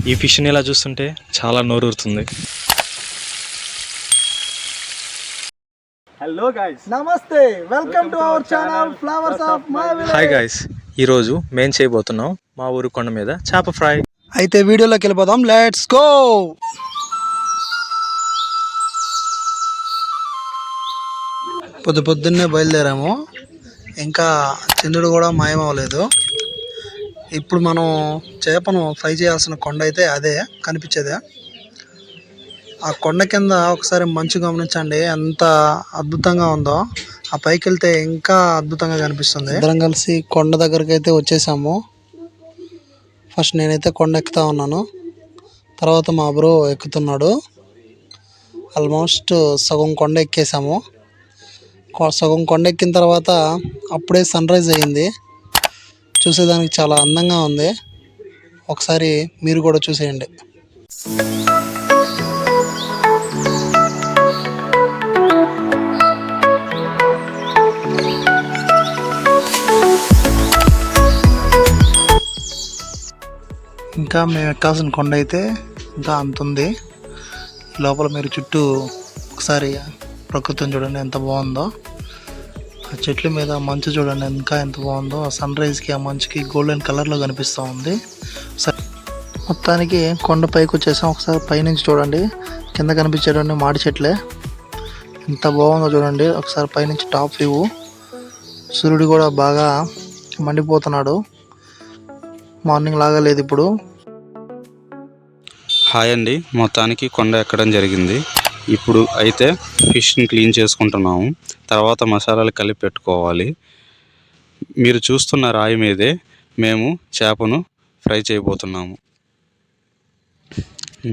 ఈ ఫిష్ని ఇలా చూస్తుంటే చాలా నోరూరుతుంది. హలో గైస్, నమస్తే, welcome to our channel flowers of my village. Hi guys, ఈరోజు మేము చేయబోతున్నాం మా ఊరు కొండ మీద చేప ఫ్రై. అయితే వీడియోలోకి వెళ్ళిపోదాం, లెట్స్ గో. పొద్దున్నే బయలుదేరాము, ఇంకా చంద్రుడు కూడా మాయమవ్వలేదు. ఇప్పుడు మనం చేపను ఫ్రై చేయాల్సిన కొండ అయితే అదే కనిపించేదే. ఆ కొండ కింద ఒకసారి మంచు గమనించండి, ఎంత అద్భుతంగా ఉందో. ఆ పైకి వెళ్తే ఇంకా అద్భుతంగా కనిపిస్తుంది. అందరం కలిసి కొండ దగ్గరికి అయితే వచ్చేసాము. ఫస్ట్ నేనైతే కొండ ఎక్కుతా ఉన్నాను, తర్వాత మా బ్రో ఎక్కుతున్నాడు. ఆల్మోస్ట్ సగం కొండ ఎక్కేసాము. సగం కొండ ఎక్కిన తర్వాత అప్పుడే సన్ రైజ్ అయ్యింది. చూసేదానికి చాలా అందంగా ఉంది. ఒకసారి మీరు కూడా చూసేయండి. ఇంకా మేము ఎక్కాల్సిన కొండ అయితే ఇంకా అంత ఉంది. లోపల మీరు చుట్టూ ఒకసారి ప్రకృతిని చూడండి ఎంత బాగుందో. ఆ చెట్ల మీద మంచు చూడండి ఇంకా ఎంత బాగుందో. ఆ సన్ రైజ్కి ఆ మంచుకి గోల్డెన్ కలర్లో కనిపిస్తూ ఉంది. మొత్తానికి కొండ పైకి వచ్చేసాం. ఒకసారి పైనుంచి చూడండి, కింద కనిపించేటువంటి మాడి చెట్లే ఎంత బాగుందో చూడండి. ఒకసారి పైనుంచి టాప్ వ్యూ. సూర్యుడు కూడా బాగా మండిపోతున్నాడు, మార్నింగ్ లాగా లేదు ఇప్పుడు. హాయ్ అండి, మొత్తానికి కొండ ఎక్కడం జరిగింది. ఇప్పుడు అయితే ఫిష్ని క్లీన్ చేసుకుంటున్నాము, తర్వాత మసాలాలు కలిపి పెట్టుకోవాలి. మీరు చూస్తున్న రాయి మీదే మేము చేపను ఫ్రై చేయబోతున్నాము.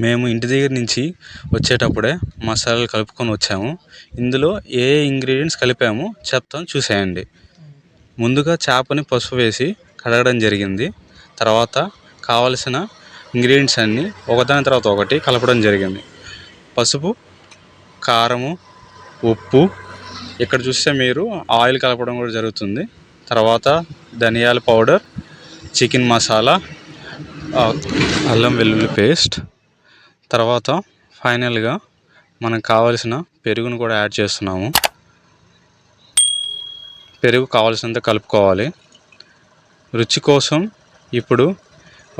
మేము ఇంటి దగ్గర నుంచి వచ్చేటప్పుడే మసాలాలు కలుపుకొని వచ్చాము. ఇందులో ఏ ఇంగ్రీడియంట్స్ కలిపామో చెప్తాం, చూసేయండి. ముందుగా చేపని పసుపు వేసి కడగడం జరిగింది. తర్వాత కావలసిన ఇంగ్రీడియంట్స్ అన్నీ ఒకదాని తర్వాత ఒకటి కలపడం జరిగింది. పసుపు, కారము, ఉప్పు, ఇక్కడ చూస్తే మీరు ఆయిల్ కలపడం కూడా జరుగుతుంది. తర్వాత ధనియాల పౌడర్, చికెన్ మసాలా, అల్లం వెల్లుల్లి పేస్ట్, తర్వాత ఫైనల్గా మనకు కావలసిన పెరుగును కూడా యాడ్ చేస్తున్నాము. పెరుగు కావాల్సినంత కలుపుకోవాలి. రుచి కోసం ఇప్పుడు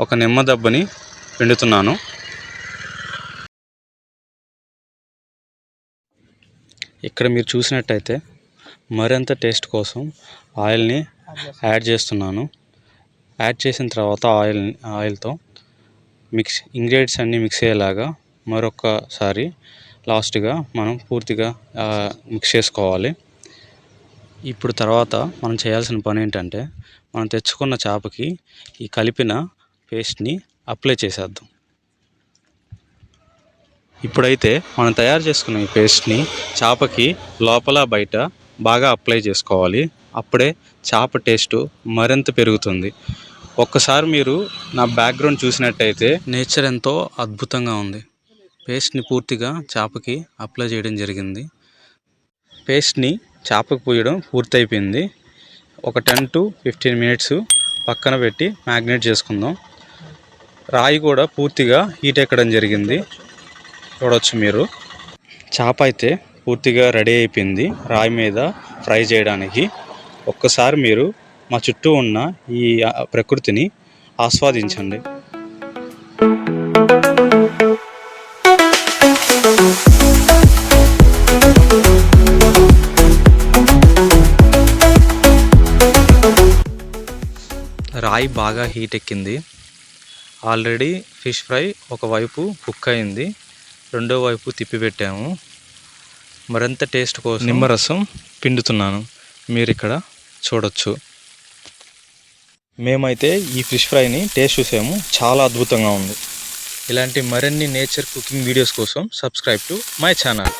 ఒక నిమ్మ దెబ్బని పిండుతున్నాను. ఇక్కడ మీరు చూసినట్టయితే మరింత టేస్ట్ కోసం ఆయిల్ని యాడ్ చేస్తున్నాను. యాడ్ చేసిన తర్వాత ఆయిల్తో ఇంగ్రీడియంట్స్ అన్నీ మిక్స్ అయ్యేలాగా మరొకసారి లాస్ట్గా మనం పూర్తిగా మిక్స్ చేసుకోవాలి. ఇప్పుడు తర్వాత మనం చేయాల్సిన పని ఏంటంటే, మనం తెచ్చుకున్న చేపకి ఈ కలిపిన పేస్ట్ని అప్లై చేసేద్దాం. ఇప్పుడైతే మనం తయారు చేసుకున్న ఈ పేస్ట్ని చేపకి లోపల బయట బాగా అప్లై చేసుకోవాలి. అప్పుడే చేప టేస్ట్ మరింత పెరుగుతుంది. ఒక్కసారి మీరు నా బ్యాక్గ్రౌండ్ చూసినట్టయితే నేచర్ ఎంతో అద్భుతంగా ఉంది. పేస్ట్ని పూర్తిగా చేపకి అప్లై చేయడం జరిగింది. పేస్ట్ని చేపకు పూయడం పూర్తయిపోయింది. ఒక 10 to 15 minutes పక్కన పెట్టి మ్యాగ్నేట్ చేసుకుందాం. రాయి కూడా పూర్తిగా హీట్ ఎక్కడం జరిగింది, చూడవచ్చు మీరు. చేప అయితే పూర్తిగా రెడీ అయిపోయింది రాయి మీద ఫ్రై చేయడానికి. ఒక్కసారి మీరు మా చుట్టూ ఉన్న ఈ ప్రకృతిని ఆస్వాదించండి. రాయి బాగా హీట్ ఎక్కింది. ఆల్రెడీ ఫిష్ ఫ్రై ఒకవైపు కుక్ అయింది, రెండో వైపు తిప్పిపెట్టాము. మరింత టేస్ట్ కోసం నిమ్మరసం పిండుతున్నాను, మీరు ఇక్కడ చూడొచ్చు. మేమైతే ఈ ఫిష్ ఫ్రైని టేస్ట్ చూసాము, చాలా అద్భుతంగా ఉంది. ఇలాంటి మరిన్ని నేచర్ కుకింగ్ వీడియోస్ కోసం సబ్స్క్రైబ్ టు మై ఛానల్.